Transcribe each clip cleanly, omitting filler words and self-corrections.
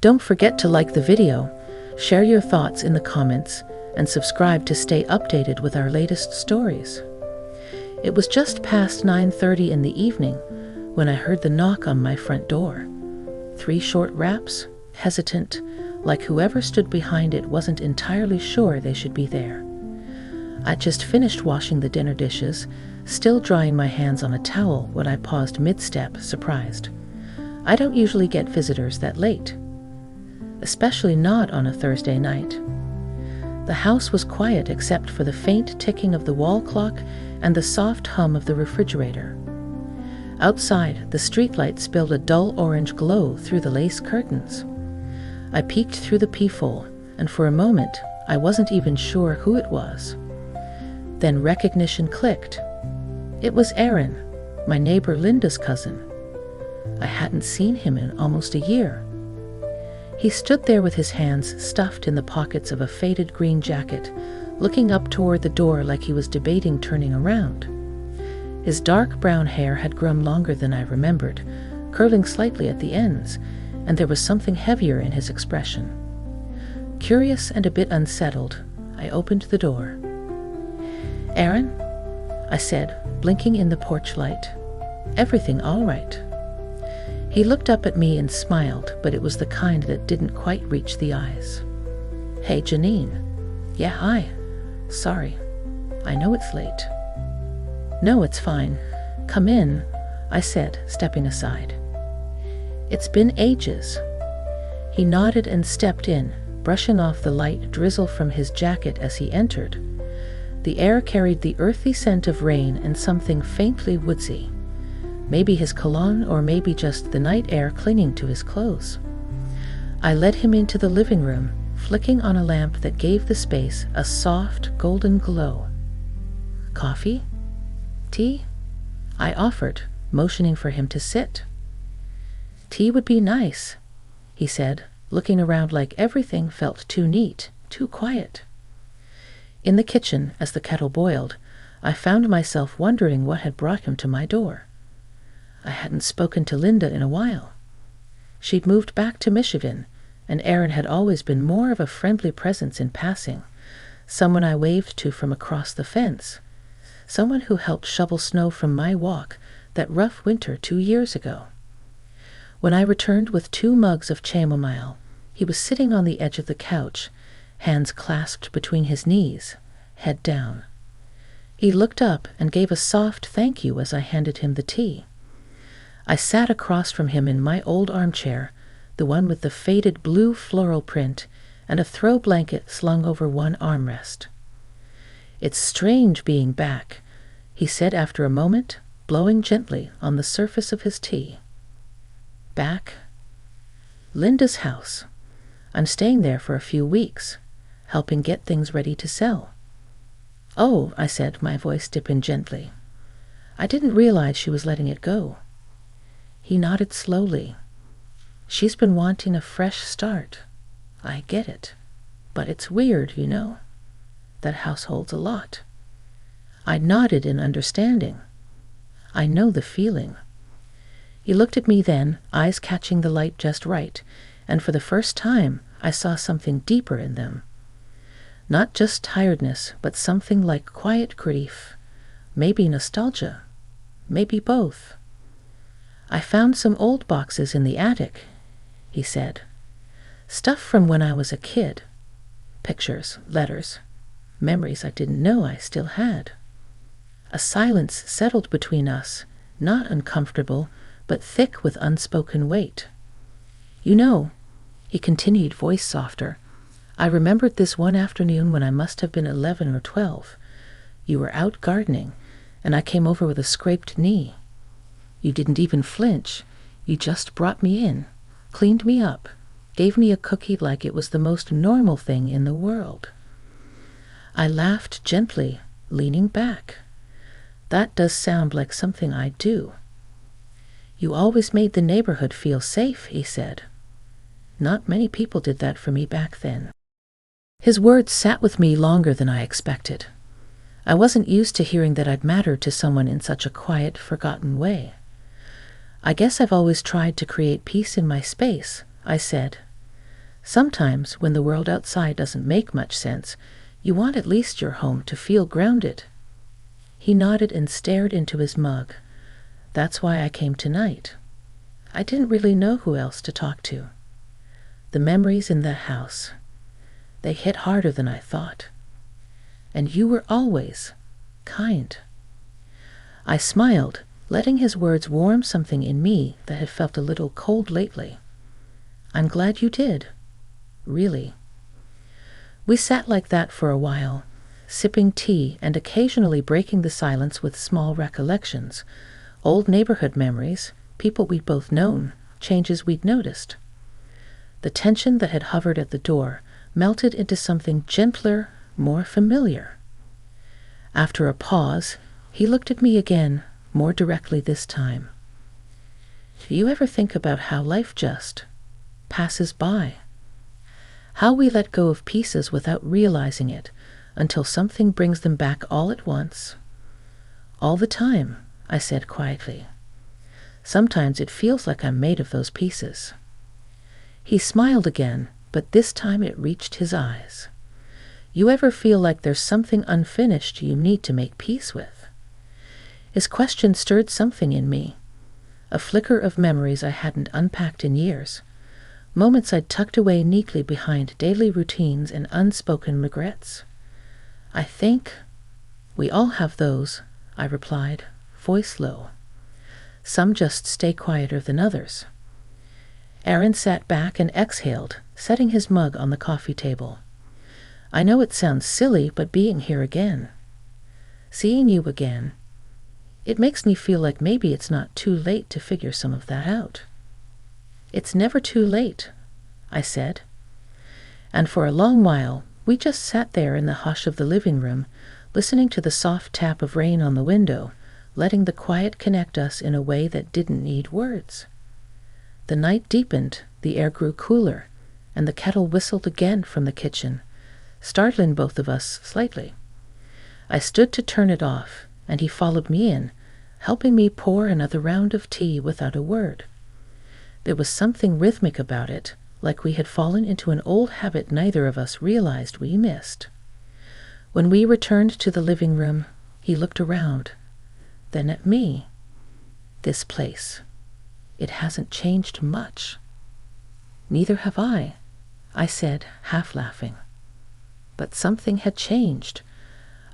Don't forget to like the video, share your thoughts in the comments, and subscribe to stay updated with our latest stories. It was just past 9:30 in the evening when I heard the knock on my front door. 3 short raps, hesitant, like whoever stood behind it wasn't entirely sure they should be there. I'd just finished washing the dinner dishes, still drying my hands on a towel when I paused mid-step, surprised. I don't usually get visitors that late, especially not on a Thursday night. The house was quiet except for the faint ticking of the wall clock and the soft hum of the refrigerator. Outside, the streetlight spilled a dull orange glow through the lace curtains. I peeked through the peephole, and for a moment, I wasn't even sure who it was. Then recognition clicked. It was Aaron, my neighbor Linda's cousin. I hadn't seen him in almost a year. He stood there with his hands stuffed in the pockets of a faded green jacket, looking up toward the door like he was debating turning around. His dark brown hair had grown longer than I remembered, curling slightly at the ends, and there was something heavier in his expression. Curious and a bit unsettled, I opened the door. "Aaron?" I said, blinking in the porch light. "Everything all right?" He looked up at me and smiled, but it was the kind that didn't quite reach the eyes. "Hey, Janine." "Yeah, hi. Sorry. I know it's late." "No, it's fine. Come in," I said, stepping aside. "It's been ages." He nodded and stepped in, brushing off the light drizzle from his jacket as he entered. The air carried the earthy scent of rain and something faintly woodsy. Maybe his cologne, or maybe just the night air clinging to his clothes. I led him into the living room, flicking on a lamp that gave the space a soft, golden glow. "Coffee? Tea?" I offered, motioning for him to sit. "Tea would be nice," he said, looking around like everything felt too neat, too quiet. In the kitchen, as the kettle boiled, I found myself wondering what had brought him to my door. I hadn't spoken to Linda in a while. She'd moved back to Michigan, and Aaron had always been more of a friendly presence in passing, someone I waved to from across the fence, someone who helped shovel snow from my walk that rough winter 2 years ago. When I returned with 2 mugs of chamomile, he was sitting on the edge of the couch, hands clasped between his knees, head down. He looked up and gave a soft thank you as I handed him the tea. I sat across from him in my old armchair, the one with the faded blue floral print and a throw blanket slung over one armrest. "It's strange being back," he said after a moment, blowing gently on the surface of his tea. "Back?" "Linda's house. I'm staying there for a few weeks, helping get things ready to sell." "Oh," I said, my voice dipping gently. "I didn't realize she was letting it go." He nodded slowly. "She's been wanting a fresh start. I get it. But it's weird, you know. That house holds a lot." I nodded in understanding. "I know the feeling." He looked at me then, eyes catching the light just right, and for the first time I saw something deeper in them. Not just tiredness, but something like quiet grief, maybe nostalgia, maybe both. "I found some old boxes in the attic," he said. "Stuff from when I was a kid. Pictures, letters, memories I didn't know I still had." A silence settled between us, not uncomfortable, but thick with unspoken weight. "You know," he continued, voice softer, "I remembered this one afternoon when I must have been 11 or 12. You were out gardening, and I came over with a scraped knee. You didn't even flinch. You just brought me in, cleaned me up, gave me a cookie like it was the most normal thing in the world." I laughed gently, leaning back. "That does sound like something I'd do." "You always made the neighborhood feel safe," he said. "Not many people did that for me back then." His words sat with me longer than I expected. I wasn't used to hearing that I'd mattered to someone in such a quiet, forgotten way. "I guess I've always tried to create peace in my space," I said. Sometimes, when the world outside doesn't make much sense, you want at least your home to feel grounded. He nodded and stared into his mug. That's why I came tonight. I didn't really know who else to talk to. The memories in that house, they hit harder than I thought. And you were always kind. I smiled, letting his words warm something in me that had felt a little cold lately. I'm glad you did. Really. We sat like that for a while, sipping tea and occasionally breaking the silence with small recollections, old neighborhood memories, people we'd both known, changes we'd noticed. The tension that had hovered at the door melted into something gentler, more familiar. After a pause, he looked at me again, more directly this time. Do you ever think about how life just passes by? How we let go of pieces without realizing it until something brings them back all at once? All the time, I said quietly. Sometimes it feels like I'm made of those pieces. He smiled again, but this time it reached his eyes. You ever feel like there's something unfinished you need to make peace with? His question stirred something in me, a flicker of memories I hadn't unpacked in years, moments I'd tucked away neatly behind daily routines and unspoken regrets. I think we all have those, I replied, voice low. Some just stay quieter than others. Aaron sat back and exhaled, setting his mug on the coffee table. I know it sounds silly, but being here again, seeing you again, it makes me feel like maybe it's not too late to figure some of that out. It's never too late, I said. And for a long while, we just sat there in the hush of the living room, listening to the soft tap of rain on the window, letting the quiet connect us in a way that didn't need words. The night deepened, the air grew cooler, and the kettle whistled again from the kitchen, startling both of us slightly. I stood to turn it off, and he followed me in, helping me pour another round of tea without a word. There was something rhythmic about it, like we had fallen into an old habit neither of us realized we missed. When we returned to the living room, he looked around, then at me. This place, it hasn't changed much. Neither have I said, half laughing. But something had changed.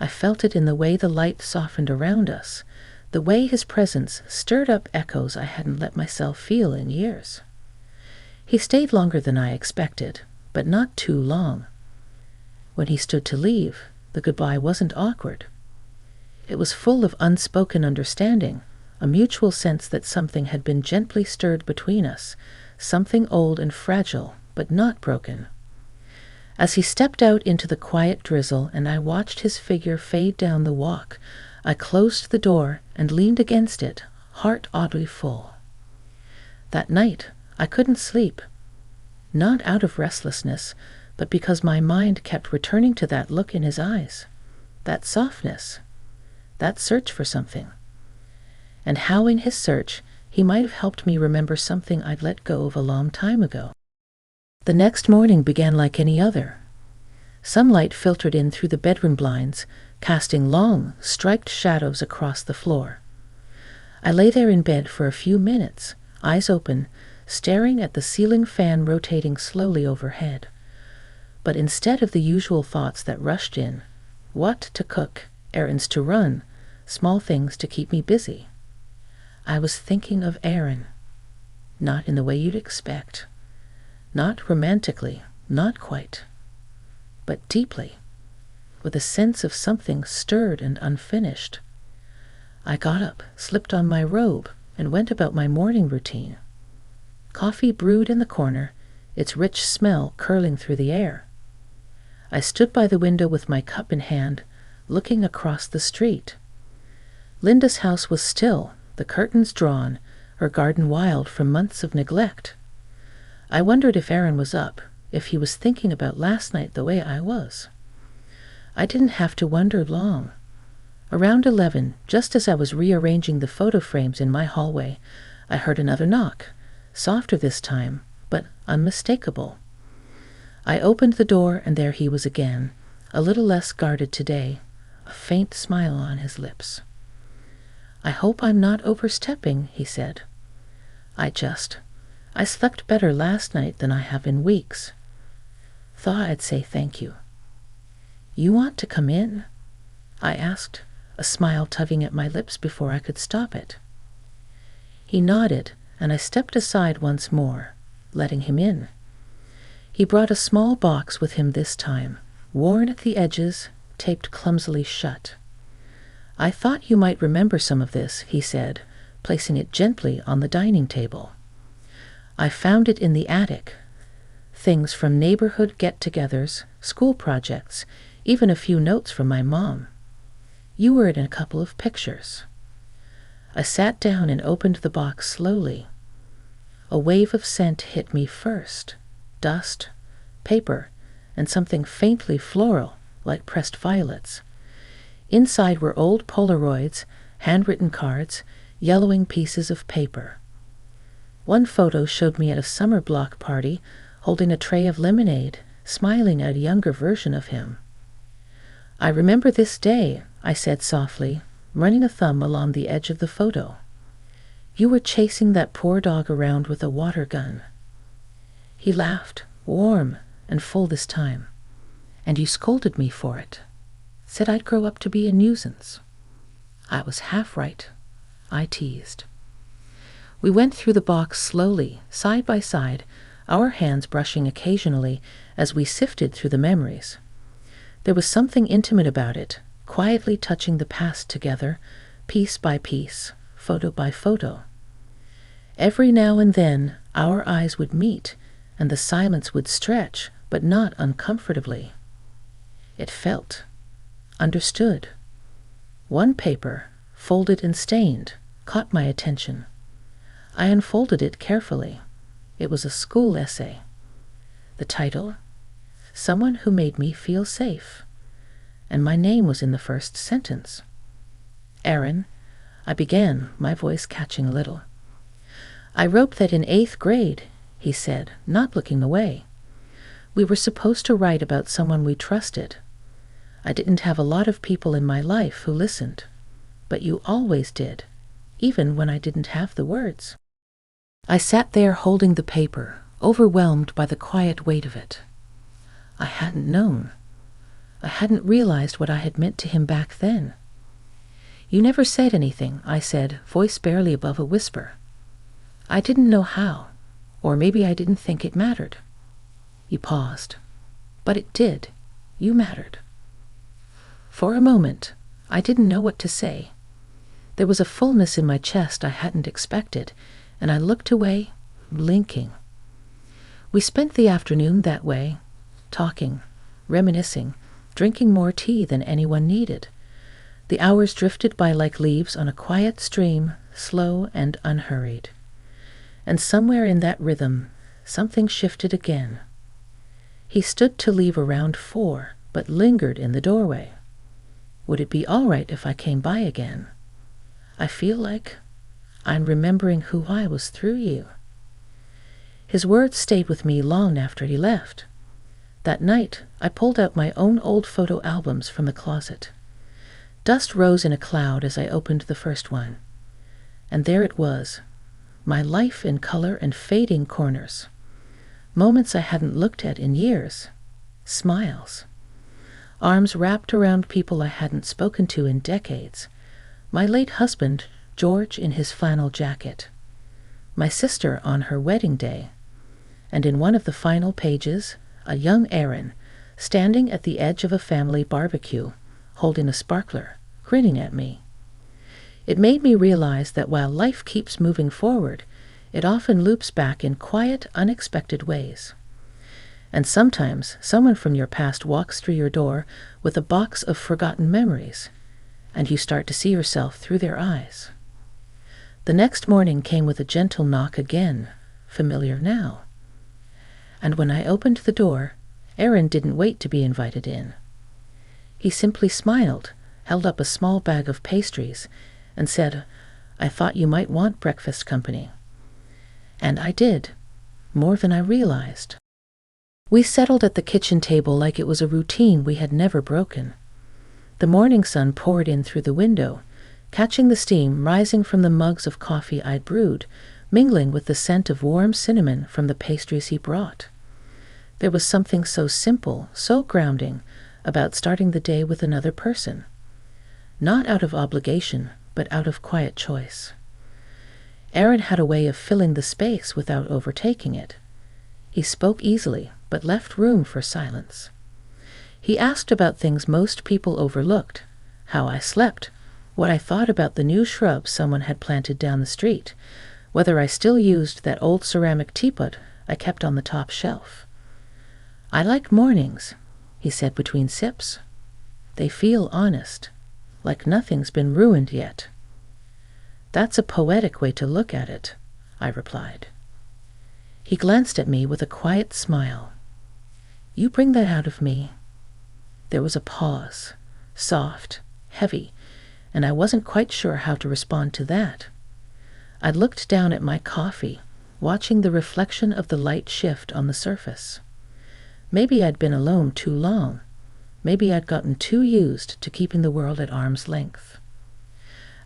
I felt it in the way the light softened around us, the way his presence stirred up echoes I hadn't let myself feel in years. He stayed longer than I expected, but not too long. When he stood to leave, the goodbye wasn't awkward. It was full of unspoken understanding, a mutual sense that something had been gently stirred between us, something old and fragile, but not broken. As he stepped out into the quiet drizzle and I watched his figure fade down the walk, I closed the door and leaned against it, heart oddly full. That night, I couldn't sleep. Not out of restlessness, but because my mind kept returning to that look in his eyes, that softness, that search for something. And how in his search, he might have helped me remember something I'd let go of a long time ago. The next morning began like any other. Sunlight filtered in through the bedroom blinds, casting long, striped shadows across the floor. I lay there in bed for a few minutes, eyes open, staring at the ceiling fan rotating slowly overhead. But instead of the usual thoughts that rushed in, what to cook, errands to run, small things to keep me busy, I was thinking of Aaron. Not in the way you'd expect. Not romantically, not quite, but deeply, with a sense of something stirred and unfinished. I got up, slipped on my robe, and went about my morning routine. Coffee brewed in the corner, its rich smell curling through the air. I stood by the window with my cup in hand, looking across the street. Linda's house was still, the curtains drawn, her garden wild from months of neglect. I wondered if Aaron was up, if he was thinking about last night the way I was. I didn't have to wonder long. Around 11, just as I was rearranging the photo frames in my hallway, I heard another knock, softer this time, but unmistakable. I opened the door, and there he was again, a little less guarded today, a faint smile on his lips. "I hope I'm not overstepping," he said. I slept better last night than I have in weeks. Thought I'd say thank you." "You want to come in?" I asked, a smile tugging at my lips before I could stop it. He nodded, and I stepped aside once more, letting him in. He brought a small box with him this time, worn at the edges, taped clumsily shut. "I thought you might remember some of this," he said, placing it gently on the dining table. "I found it in the attic. Things from neighborhood get-togethers, school projects, even a few notes from my mom. You were in a couple of pictures." I sat down and opened the box slowly. A wave of scent hit me first. Dust, paper, and something faintly floral, like pressed violets. Inside were old Polaroids, handwritten cards, yellowing pieces of paper. One photo showed me at a summer block party, holding a tray of lemonade, smiling at a younger version of him. "I remember this day," I said softly, running a thumb along the edge of the photo. "You were chasing that poor dog around with a water gun." He laughed, warm and full this time. "And you scolded me for it. Said I'd grow up to be a nuisance." I was half right, I teased. We went through the box slowly, side by side, our hands brushing occasionally as we sifted through the memories. There was something intimate about it, quietly touching the past together, piece by piece, photo by photo. Every now and then, our eyes would meet, and the silence would stretch, but not uncomfortably. It felt understood. One paper, folded and stained, caught my attention. I unfolded it carefully. It was a school essay. The title, "Someone Who Made Me Feel Safe," and my name was in the first sentence. "Aaron," I began, my voice catching a little. "I wrote that in 8th grade," he said, not looking away. "We were supposed to write about someone we trusted. I didn't have a lot of people in my life who listened, but you always did, even when I didn't have the words." I sat there holding the paper, overwhelmed by the quiet weight of it. I hadn't known. I hadn't realized what I had meant to him back then. "You never said anything," I said, voice barely above a whisper. "I didn't know how, or maybe I didn't think it mattered." You paused. "But it did. You mattered." For a moment, I didn't know what to say. There was a fullness in my chest I hadn't expected, and I looked away, blinking. We spent the afternoon that way, talking, reminiscing, drinking more tea than anyone needed. The hours drifted by like leaves on a quiet stream, slow and unhurried. And somewhere in that rhythm, something shifted again. He stood to leave around 4, but lingered in the doorway. Would it be all right if I came by again? I feel like I'm remembering who I was through you. His words stayed with me long after he left. That night, I pulled out my own old photo albums from the closet. Dust rose in a cloud as I opened the first one. And there it was, my life in color and fading corners. Moments I hadn't looked at in years. Smiles. Arms wrapped around people I hadn't spoken to in decades. My late husband, George, in his flannel jacket. My sister on her wedding day. And in one of the final pages, a young Aaron, standing at the edge of a family barbecue, holding a sparkler, grinning at me. It made me realize that while life keeps moving forward, it often loops back in quiet, unexpected ways. And sometimes someone from your past walks through your door with a box of forgotten memories, and you start to see yourself through their eyes. The next morning came with a gentle knock again, familiar now. And when I opened the door, Aaron didn't wait to be invited in. He simply smiled, held up a small bag of pastries, and said, "I thought you might want breakfast company." And I did, more than I realized. We settled at the kitchen table like it was a routine we had never broken. The morning sun poured in through the window, catching the steam rising from the mugs of coffee I'd brewed, mingling with the scent of warm cinnamon from the pastries he brought. There was something so simple, so grounding, about starting the day with another person. Not out of obligation, but out of quiet choice. Aaron had a way of filling the space without overtaking it. He spoke easily, but left room for silence. He asked about things most people overlooked: how I slept, what I thought about the new shrubs someone had planted down the street, whether I still used that old ceramic teapot I kept on the top shelf. "I like mornings," he said between sips. "They feel honest, like nothing's been ruined yet." "That's a poetic way to look at it," I replied. He glanced at me with a quiet smile. "You bring that out of me." There was a pause, soft, heavy, and I wasn't quite sure how to respond to that. I looked down at my coffee, watching the reflection of the light shift on the surface. Maybe I'd been alone too long. Maybe I'd gotten too used to keeping the world at arm's length.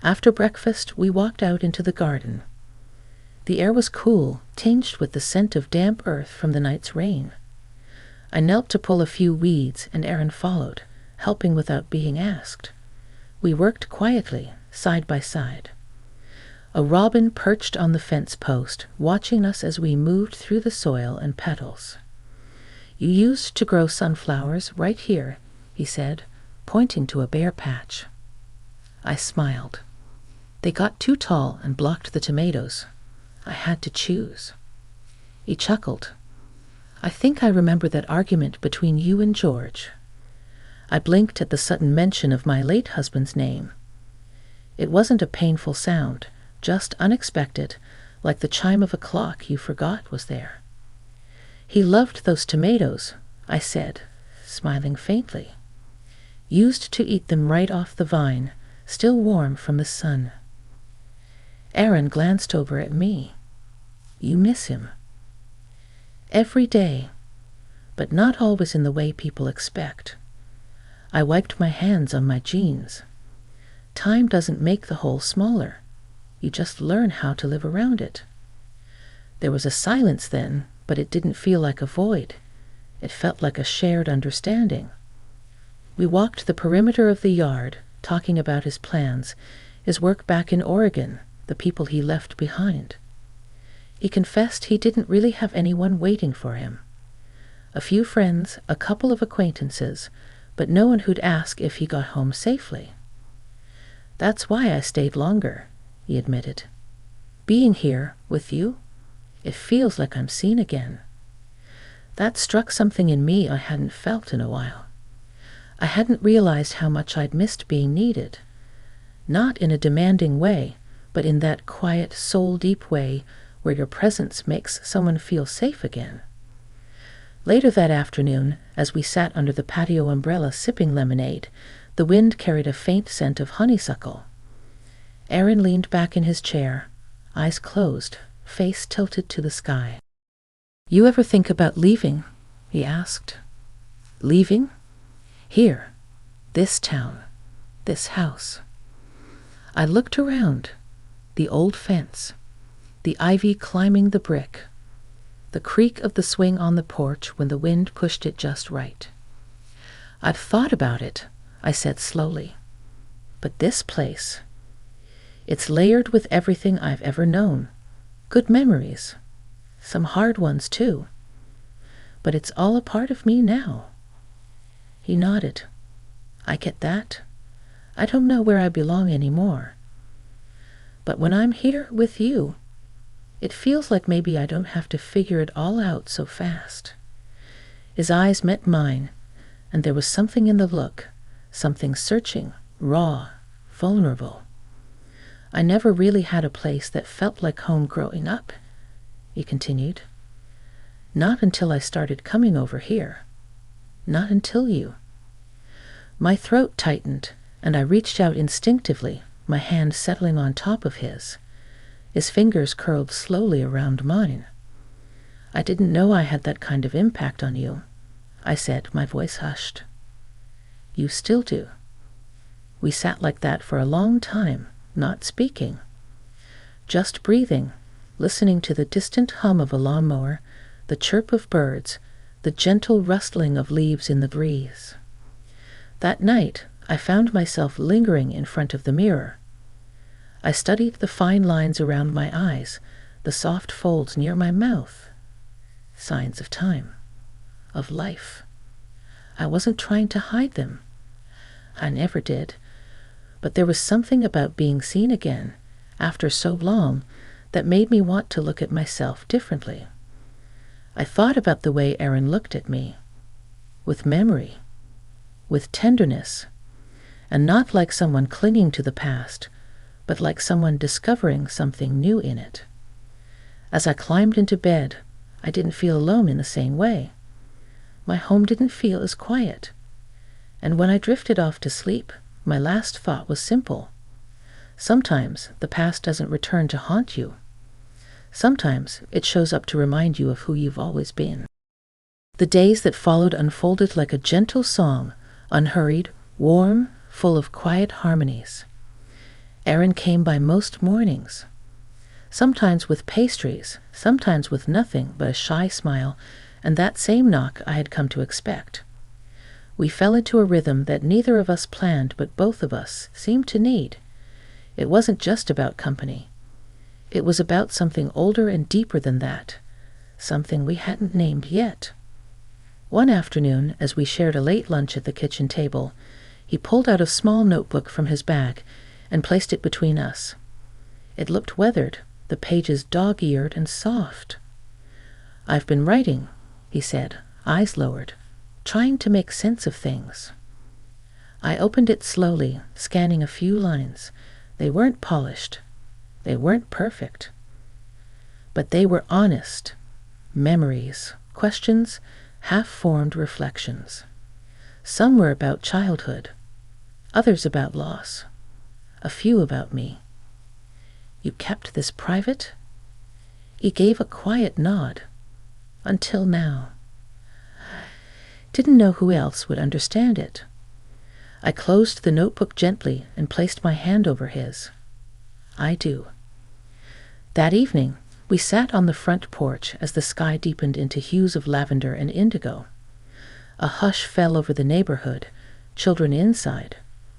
After breakfast, we walked out into the garden. The air was cool, tinged with the scent of damp earth from the night's rain. I knelt to pull a few weeds, and Aaron followed, helping without being asked. We worked quietly, side by side. A robin perched on the fence post, watching us as we moved through the soil and petals. "You used to grow sunflowers right here," he said, pointing to a bare patch. I smiled. "They got too tall and blocked the tomatoes. I had to choose." He chuckled. "I think I remember that argument between you and George." I blinked at the sudden mention of my late husband's name. It wasn't a painful sound, just unexpected, like the chime of a clock you forgot was there. "He loved those tomatoes," I said, smiling faintly. "Used to eat them right off the vine, still warm from the sun." Aaron glanced over at me. "You miss him." "Every day, but not always in the way people expect." I wiped my hands on my jeans. Time doesn't make the hole smaller. You just learn how to live around it. There was a silence then, but it didn't feel like a void. It felt like a shared understanding. We walked the perimeter of the yard, talking about his plans, his work back in Oregon, the people he left behind. He confessed he didn't really have anyone waiting for him. A few friends, a couple of acquaintances, but no one who'd ask if he got home safely. "That's why I stayed longer," he admitted. "Being here, with you, it feels like I'm seen again." That struck something in me I hadn't felt in a while. I hadn't realized how much I'd missed being needed. Not in a demanding way, but in that quiet, soul-deep way where your presence makes someone feel safe again. Later that afternoon, as we sat under the patio umbrella sipping lemonade, the wind carried a faint scent of honeysuckle. Aaron leaned back in his chair, eyes closed, face tilted to the sky. "You ever think about leaving?" he asked. "Leaving? Here, this town, this house." I looked around. The old fence, the ivy climbing the brick, the creak of the swing on the porch when the wind pushed it just right. "I've thought about it," I said slowly. "But this place, it's layered with everything I've ever known. Good memories. Some hard ones, too. But it's all a part of me now." He nodded. "I get that. I don't know where I belong anymore. But when I'm here with you, it feels like maybe I don't have to figure it all out so fast." His eyes met mine, and there was something in the look, something searching, raw, vulnerable. "I never really had a place that felt like home growing up," he continued. "Not until I started coming over here. Not until you." My throat tightened, and I reached out instinctively, my hand settling on top of his. His fingers curled slowly around mine. I didn't know I had that kind of impact on you, I said, my voice hushed. You still do. We sat like that for a long time, not speaking, just breathing, listening to the distant hum of a lawnmower, the chirp of birds, the gentle rustling of leaves in the breeze. That night, I found myself lingering in front of the mirror. I studied the fine lines around my eyes, the soft folds near my mouth. Signs of time, of life. I wasn't trying to hide them. I never did. But there was something about being seen again, after so long, that made me want to look at myself differently. I thought about the way Erin looked at me, with memory, with tenderness, and not like someone clinging to the past, but like someone discovering something new in it. As I climbed into bed, I didn't feel alone in the same way. My home didn't feel as quiet. And when I drifted off to sleep, my last thought was simple. Sometimes the past doesn't return to haunt you. Sometimes it shows up to remind you of who you've always been. The days that followed unfolded like a gentle song, unhurried, warm, full of quiet harmonies. Erin came by most mornings, sometimes with pastries, sometimes with nothing but a shy smile, and that same knock I had come to expect. We fell into a rhythm that neither of us planned, but both of us seemed to need. It wasn't just about company. It was about something older and deeper than that, something we hadn't named yet. One afternoon, as we shared a late lunch at the kitchen table, he pulled out a small notebook from his bag and placed it between us. It looked weathered, the pages dog-eared and soft. I've been writing, he said, eyes lowered, trying to make sense of things. I opened it slowly, scanning a few lines. They weren't polished. They weren't perfect. But they were honest. Memories, questions, half-formed reflections. Some were about childhood, others about loss, a few about me. You kept this private? He gave a quiet nod. Until now. Didn't know who else would understand it. I closed the notebook gently and placed my hand over his. I do. That evening, we sat on the front porch as the sky deepened into hues of lavender and indigo. A hush fell over the neighborhood, children inside,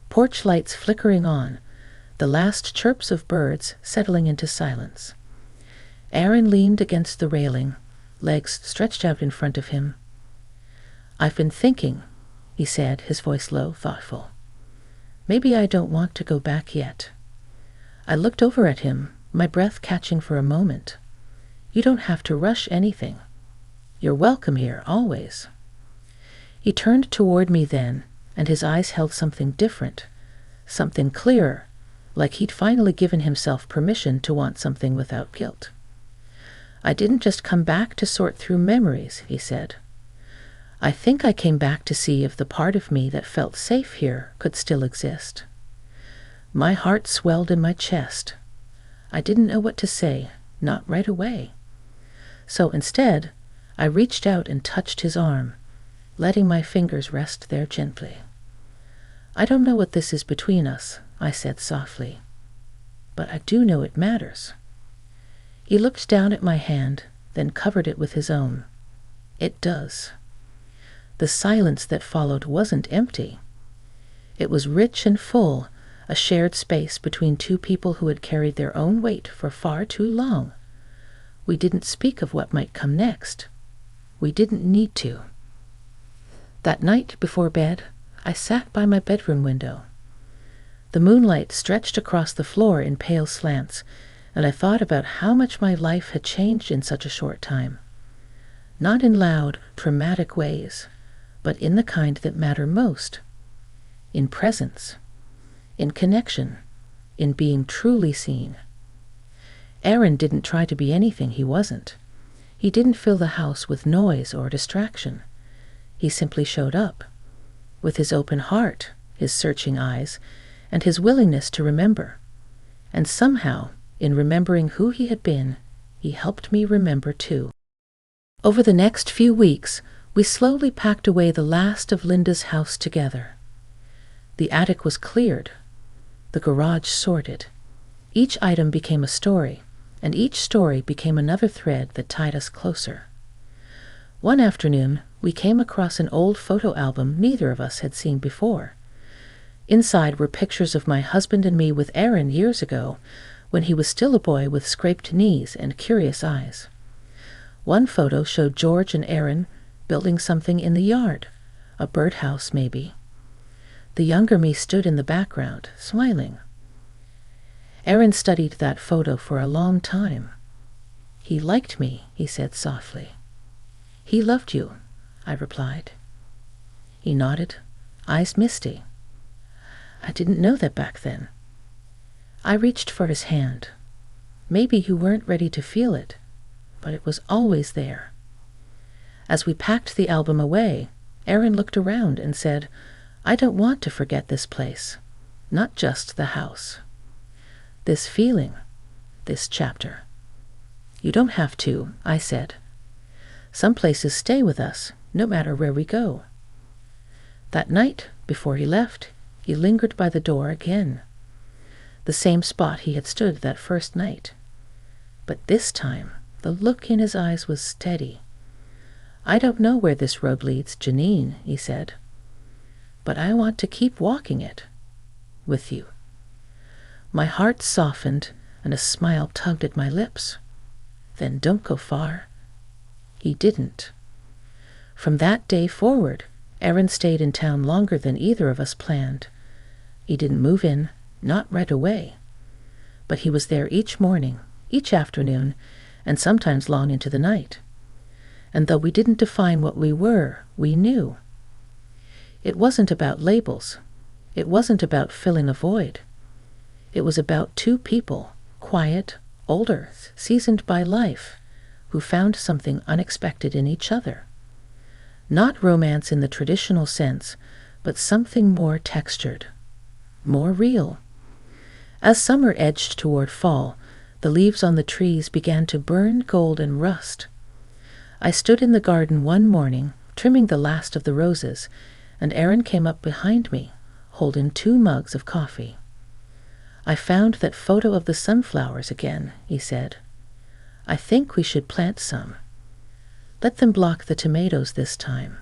porch lights flickering on, the last chirps of birds settling into silence. Erin leaned against the railing, legs stretched out in front of him. I've been thinking, he said, his voice low, thoughtful. Maybe I don't want to go back yet. I looked over at him, my breath catching for a moment. You don't have to rush anything. You're welcome here, always. He turned toward me then, and his eyes held something different, something clearer, like he'd finally given himself permission to want something without guilt. I didn't just come back to sort through memories, he said. I think I came back to see if the part of me that felt safe here could still exist. My heart swelled in my chest. I didn't know what to say, not right away. So instead, I reached out and touched his arm, letting my fingers rest there gently. I don't know what this is between us, I said softly, but I do know it matters. He looked down at my hand, then covered it with his own. It does. The silence that followed wasn't empty. It was rich and full, a shared space between two people who had carried their own weight for far too long. We didn't speak of what might come next. We didn't need to. That night before bed, I sat by my bedroom window. The moonlight stretched across the floor in pale slants, and I thought about how much my life had changed in such a short time. Not in loud, dramatic ways, but in the kind that matter most. In presence, in connection, in being truly seen. Erin didn't try to be anything he wasn't. He didn't fill the house with noise or distraction. He simply showed up, with his open heart, his searching eyes, and his willingness to remember. And somehow, in remembering who he had been, he helped me remember too. Over the next few weeks, we slowly packed away the last of Linda's house together. The attic was cleared, the garage sorted. Each item became a story, and each story became another thread that tied us closer. One afternoon, we came across an old photo album neither of us had seen before. Inside were pictures of my husband and me with Aaron years ago, when he was still a boy with scraped knees and curious eyes. One photo showed George and Aaron building something in the yard, a birdhouse maybe. The younger me stood in the background, smiling. Aaron studied that photo for a long time. "He liked me," he said softly. "He loved you," I replied. He nodded, eyes misty. "I didn't know that back then." I reached for his hand. "Maybe you weren't ready to feel it, but it was always there." As we packed the album away, Aaron looked around and said, "I don't want to forget this place, not just the house. This feeling, this chapter." "You don't have to," I said. "Some places stay with us, no matter where we go." That night, before he left, he lingered by the door again. The same spot he had stood that first night. But this time, the look in his eyes was steady. "I don't know where this road leads, Janine," he said, "but I want to keep walking it with you." My heart softened and a smile tugged at my lips. "Then don't go far." He didn't. From that day forward, Aaron stayed in town longer than either of us planned. He didn't move in, not right away. But he was there each morning, each afternoon, and sometimes long into the night. And though we didn't define what we were, we knew. It wasn't about labels. It wasn't about filling a void. It was about two people, quiet, older, seasoned by life, who found something unexpected in each other. Not romance in the traditional sense, but something more textured, more real. As summer edged toward fall, the leaves on the trees began to burn gold and rust. I stood in the garden one morning, trimming the last of the roses, and Aaron came up behind me, holding 2 mugs of coffee. "I found that photo of the sunflowers again," he said. "I think we should plant some. Let them block the tomatoes this time."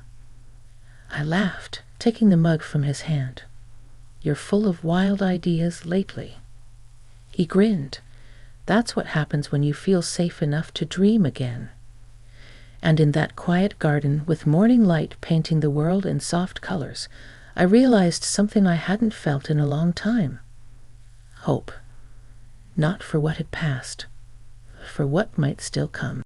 I laughed, taking the mug from his hand. "You're full of wild ideas lately." He grinned. "That's what happens when you feel safe enough to dream again." And in that quiet garden, with morning light painting the world in soft colors, I realized something I hadn't felt in a long time. Hope. Not for what had passed, for what might still come.